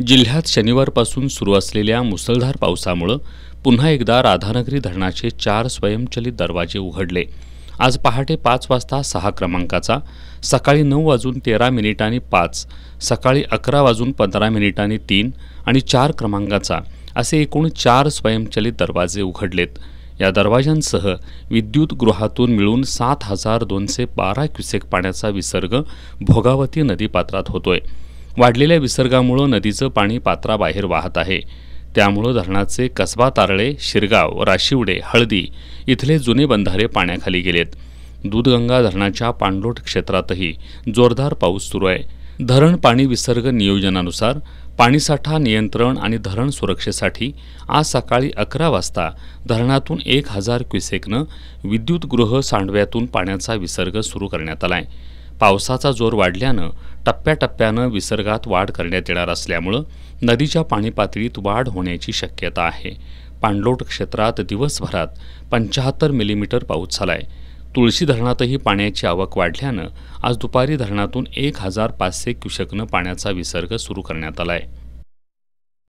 जिल्ह्यात शनिवारपासून सुरू असलेल्या मुसळधार पावसामुळे पुन्हा एकदा राधानगरी धरणाचे 4 स्वयंचलित दरवाजे उघडले। आज पहाटे 5 वाजता 6 क्रमांकाचा, सकाळी 9:13 5, सकाळी 11:15 3 आणि 4 क्रमांकाचा असे एकूण 4 स्वयंचलित दरवाजे उघडलेत। या दरवाजांसह विद्युत गृहातून मिळून 7,212 क्युसेक पाण्याचा विसर्ग भोगावती नदीपात्रात होतोय। वाढलेल्या विसर्गामुळे नदीचं पाणी पात्राबाहेर वाहत आहे। त्यामुळे धरणाचे कसबा तारळे, शिरगाव, राशिवडे, हळदी इथले जुने बंधारे पाण्याखाली गेलेत। दूधगंगा धरणाच्या पाणलोट क्षेत्रातही जोरदार पाऊस सुरू आहे। धरण पाणी विसर्ग नियोजनानुसार पाणीसाठा नियंत्रण आणि धरण सुरक्षेसाठी आज सकाळी 11 वाजता धरणातून 1000 क्युसेकनं विद्युतगृह सांडव्यातून पाण्याचा विसर्ग सुरू करण्यात आलाय। पावसाचा जोर वाढल्यानं टप्प्याटप्प्यानं विसर्गात वाढ करण्यात येणार असल्यामुळे नदीच्या पाणी पातळीत वाढ होण्याची शक्यता आहे। पाणलोट क्षेत्रात दिवसभरात 75 मिलीमीटर पाऊस झालाय। तुळशी धरणातही पाण्याची आवक वाढल्यानं आज दुपारी धरणातून 1500 क्युसेकनं पाण्याचा विसर्ग सुरू करण्यात आलाय।